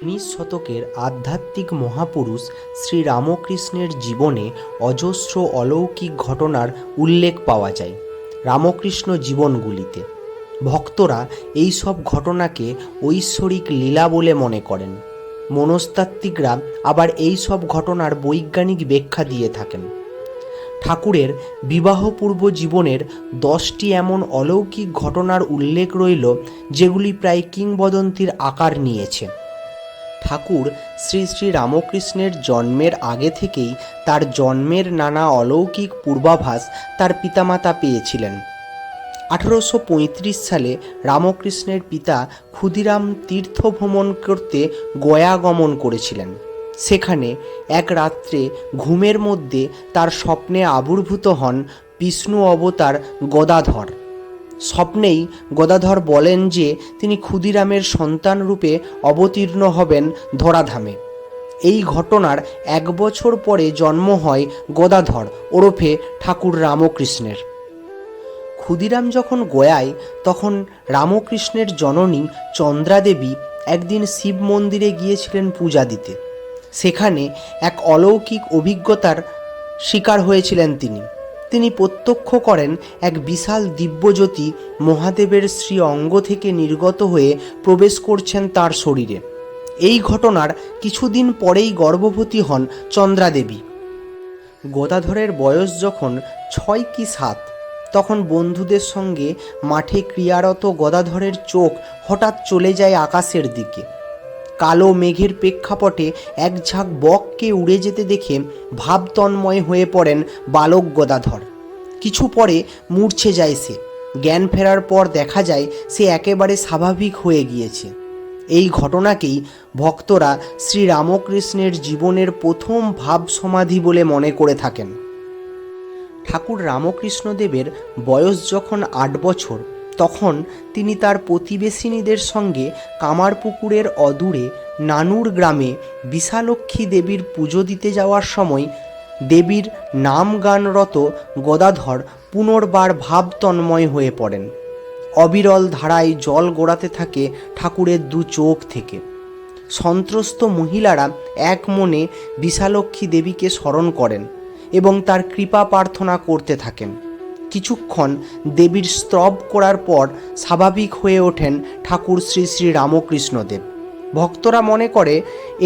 উনিশ শতকের আধ্যাত্মিক মহাপুরুষ শ্রী রামকৃষ্ণের জীবনে অজস্র অলৌকিক ঘটনার উল্লেখ পাওয়া যায় রামকৃষ্ণ জীবনগুলিতে। ভক্তরা এই সব ঘটনাকে ঐশ্বরিক লীলা বলে মনে করেন। মনস্তাত্ত্বিকরা আবার এই সব ঘটনার বৈজ্ঞানিক ব্যাখ্যা দিয়ে থাকেন। ঠাকুরের বিবাহপূর্ব জীবনের 10টি এমন অলৌকিক ঘটনার উল্লেখ রইল যেগুলি প্রায় কিংবদন্তির আকার নিয়েছে। ঠাকুর শ্রী শ্রী রামকৃষ্ণের জন্মের আগে থেকেই তার জন্মের নানা অলৌকিক পূর্বাভাস তার পিতামাতা পেয়েছিলেন। 1835 সালে রামকৃষ্ণের পিতা ক্ষুদিরাম তীর্থ ভ্রমণ করতে গয়া গমন করেছিলেন। সেখানে এক রাত্রে ঘুমের মধ্যে তার স্বপ্নে আবির্ভূত হন বিষ্ণু অবতার গদাধর। স্বপ্নেই গদাধর বলেন যে তিনি ক্ষুদিরামের সন্তান রূপে অবতীর্ণ হবেন ধরাধামে। এই ঘটনার 1 বছর পরে জন্ম হয় গদাধর ওরফে ঠাকুর রামকৃষ্ণের। ক্ষুদিরাম যখন গয়ায়, তখন রামকৃষ্ণের জননী চন্দ্রাদেবী একদিন শিব মন্দিরে গিয়েছিলেন পূজা দিতে। সেখানে এক অলৌকিক অভিজ্ঞতার শিকার হয়েছিলেন তিনি প্রত্যক্ষ করেন এক বিশাল দিব্যজ্যোতি মহাদেবের শ্রী অঙ্গ থেকে নির্গত হয়ে প্রবেশ করছেন তার শরীরে। এই ঘটনার কিছুদিন পরেই গর্ভবতী হন চন্দ্রাদেবী। গদাধরের বয়স যখন 6 কি 7, তখন বন্ধুদের সঙ্গে মাঠে ক্রিয়ারত গদাধরের চোখ হঠাৎ চলে যায় আকাশের দিকে। কালো মেঘের প্রেক্ষাপটে এক ঝাঁক বককে উড়ে যেতে দেখে ভাবতন্ময় হয়ে পড়েন বালক গদাধর। কিছু পরে মূর্ছে যায় সে। জ্ঞান ফেরার পর দেখা যায় সে একেবারে স্বাভাবিক হয়ে গিয়েছে। এই ঘটনাকেই ভক্তরা শ্রী রামকৃষ্ণের জীবনের প্রথম ভাব সমাধি বলে মনে করে থাকেন। ঠাকুর রামকৃষ্ণদেবের বয়স যখন 8 বছর, তখন তিনি তার প্রতিবেশিনীদের সঙ্গে কামারপুকুরের অদূরে নানুর গ্রামে বিশালক্ষী দেবীর পুজো দিতে যাওয়ার সময় দেবীর নাম গানরত গদাধর পুনর্বার ভাবতন্ময় হয়ে পড়েন। অবিরল ধারায় জল গড়াতে থাকে ঠাকুরের 2 চোখ থেকে। সন্ত্রস্ত মহিলারা এক মনে বিশালক্ষী দেবীকে স্মরণ করেন এবং তার কৃপা প্রার্থনা করতে থাকেন। কিছুক্ষণ দেবীর স্তব করার পর স্বাভাবিক হয়ে ওঠেন ঠাকুর শ্রী শ্রী রামকৃষ্ণদেব। ভক্তরা মনে করে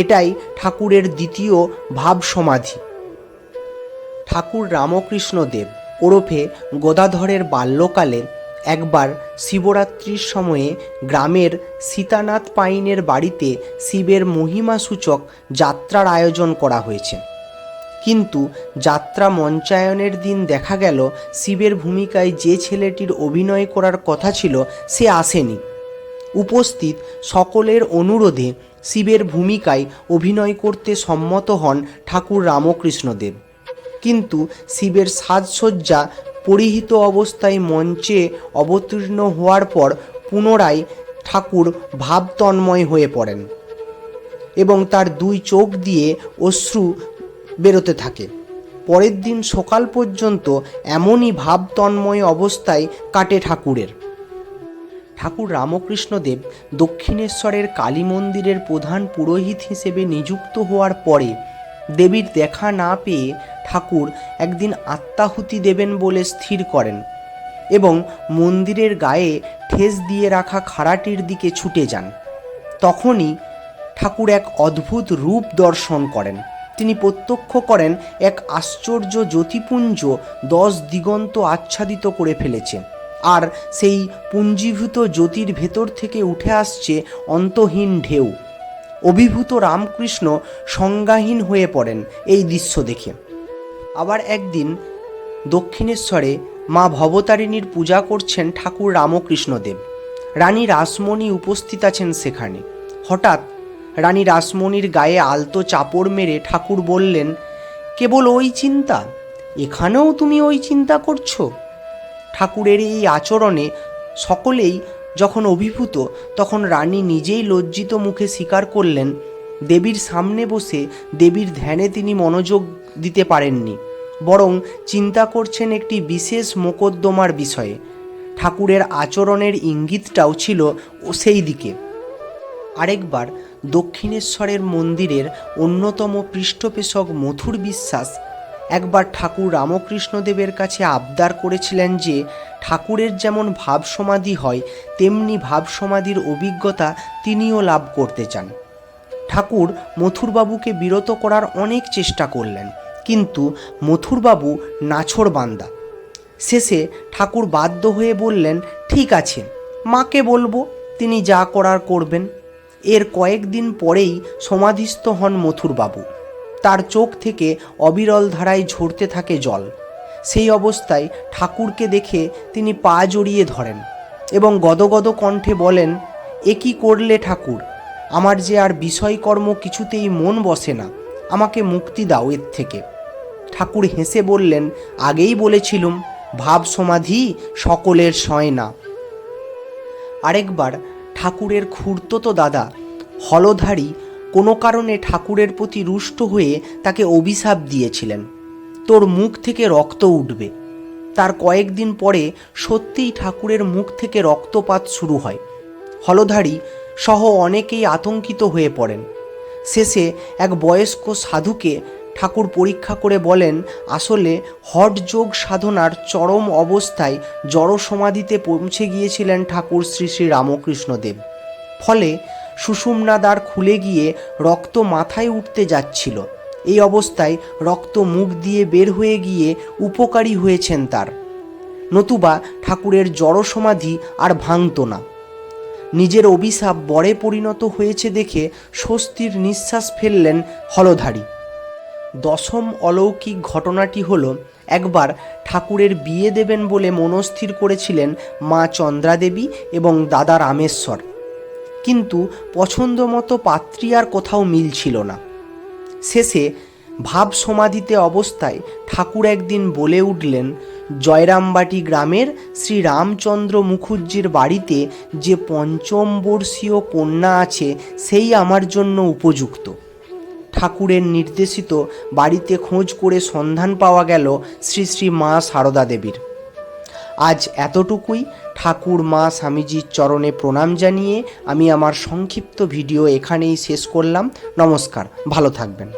এটাই ঠাকুরের দ্বিতীয় ভাব সমাধি। ঠাকুর রামকৃষ্ণদেব ওরফে গদাধরের বাল্যকালে একবার শিবরাত্রির সময়ে গ্রামের সীতানাথ পাইনের বাড়িতে শিবের মহিমাসূচক যাত্রার আয়োজন করা হয়েছে। কিন্তু যাত্রা মঞ্চায়নের দিন দেখা গেল শিবের ভূমিকায় যে ছেলেটির অভিনয় করার কথা ছিল সে আসেনি। উপস্থিত সকলের অনুরোধে শিবের ভূমিকায় অভিনয় করতে সম্মত হন ঠাকুর রামকৃষ্ণদেব। কিন্তু শিবের সাজসজ্জা পরিহিত অবস্থায় মঞ্চে অবতীর্ণ হওয়ার পর পুনরায় ঠাকুর ভাবতন্ময় হয়ে পড়েন এবং তার 2 চোখ দিয়ে অশ্রু বেরোতে থাকে। পরের দিন সকাল পর্যন্ত এমনই ভাবতন্ময় অবস্থায় কাটে ঠাকুরের। ঠাকুর রামকৃষ্ণদেব দক্ষিণেশ্বরের কালী মন্দিরের প্রধান পুরোহিত হিসেবে নিযুক্ত হওয়ার পরে দেবীর দেখা না পেয়ে ঠাকুর একদিন আত্মাহুতি দেবেন বলে স্থির করেন এবং মন্দিরের গায়ে ঠেস দিয়ে রাখা খাড়াটির দিকে ছুটে যান। তখনই ঠাকুর এক অদ্ভুত রূপ দর্শন করেন। তিনি প্রত্যক্ষ করেন এক আশ্চর্য জ্যোতিপুঞ্জ 10 দিগন্ত আচ্ছাদিত করে ফেলেছে, আর সেই পুঞ্জীভূত জ্যোতির ভেতর থেকে উঠে আসছে অন্তহীন ঢেউ। অভিভূত রামকৃষ্ণ সংজ্ঞাহীন হয়ে পড়েন এই দৃশ্য দেখে। আবার একদিন দক্ষিণেশ্বরে মা ভবতারিণীর পূজা করছেন ঠাকুর রামকৃষ্ণদেব। রানী রাসমণি উপস্থিত আছেন সেখানে। হঠাৎ রানী রাসমণির গায়ে আলতো চাপড় মেরে ঠাকুর বললেন, কেবল ওই চিন্তা? এখানেও তুমি ওই চিন্তা করছো? ঠাকুরের এই আচরণে সকলেই যখন অভিভূত, তখন রানী নিজেই লজ্জিত মুখে স্বীকার করলেন দেবীর সামনে বসে দেবীর ধ্যানে তিনি মনোযোগ দিতে পারেননি, বরং চিন্তা করছেন একটি বিশেষ মোকদ্দমার বিষয়ে। ঠাকুরের আচরণের ইঙ্গিতটাও ছিল সেই দিকে। আরেকবার দক্ষিণেশ্বরের মন্দিরের অন্যতম পৃষ্ঠপোষক মথুর বিশ্বাস একবার ঠাকুর রামকৃষ্ণদেবের কাছে আবদার করেছিলেন যে ঠাকুরের যেমন ভাব সমাধি হয় তেমনি ভাব সমাধির অভিজ্ঞতা তিনিও লাভ করতে চান। ঠাকুর মথুরবাবুকে বিরত করার অনেক চেষ্টা করলেন, কিন্তু মথুরবাবু নাছোড়বান্দা। শেষে ঠাকুর বাধ্য হয়ে বললেন, ঠিক আছে, মাকে বলবো, তিনি যা করার করবেন। এর কয়েকদিন পরেই সমাধিস্থ হন মথুরবাবু। তার চোখ থেকে অবিরল ধারায় ঝরতে থাকে জল। সেই অবস্থায় ঠাকুরকে দেখে তিনি পা জড়িয়ে ধরেন এবং গদগদ কণ্ঠে বলেন, এ কী করলে ঠাকুর? আমার যে আর বিষয়কর্ম কিছুতেই মন বসে না, আমাকে মুক্তি দাও এর থেকে। ঠাকুর হেসে বললেন, আগেই বলেছিলুম, ভাব সমাধি সকলের সয় না। আরেকবার ঠাকুরের খুড়তুতো দাদা হলধারী কোনো কারণে ঠাকুরের প্রতি রুষ্ট হয়ে তাকে অভিশাপ দিয়েছিলেন, তোর মুখ থেকে রক্ত উঠবে। তার কয়েকদিন পরে সত্যিই ঠাকুরের মুখ থেকে রক্তপাত শুরু হয়। হলধারী সহ অনেকেই আতঙ্কিত হয়ে পড়েন। শেষে এক বয়স্ক সাধুকে ঠাকুর পরীক্ষা করে বলেন, আসলে হঠযোগ সাধনার চরম অবস্থায় জড় সমাধিতে পৌঁছে গিয়েছিলেন ঠাকুর শ্রী শ্রী রামকৃষ্ণদেব। ফলে সুষুম্না দ্বার খুলে গিয়ে রক্ত মাথায় উঠতে যাচ্ছিল। এই অবস্থায় রক্ত মুখ দিয়ে বের হয়ে গিয়ে উপকারী হয়েছেন তার, নতুবা ঠাকুরের জড় সমাধি আর ভাঙত না। নিজের অভিশাপ বরে পরিণত হয়েছে দেখে স্বস্তির নিঃশ্বাস ফেললেন হলধারী। দশম অলৌকিক ঘটনাটি হলো, একবার ঠাকুরের বিয়ে দেবেন বলে মনস্থির করেছিলেন মা চন্দ্রাদেবী এবং দাদা রামেশ্বর, কিন্তু পছন্দ মতো পাত্রী আর কোথাও মিলছিল না। শেষে ভাব সমাধিতে অবস্থায় ঠাকুর একদিন বলে উঠলেন, জয়রামবাটি গ্রামের শ্রী রামচন্দ্র মুখুজ্জির বাড়িতে যে পঞ্চম বর্ষীয় কন্যা আছে সেই আমার জন্য উপযুক্ত। ঠাকুরের নির্দেশিত বাড়িতে খোঁজ করে সন্ধান পাওয়া গেল শ্রী শ্রী মা সারদা দেবীর। আজ এতটুকুই। ঠাকুর মা স্বামীজির চরণে প্রণাম জানিয়ে আমি আমার সংক্ষিপ্ত ভিডিও এখানেই শেষ করলাম। নমস্কার, ভালো থাকবেন।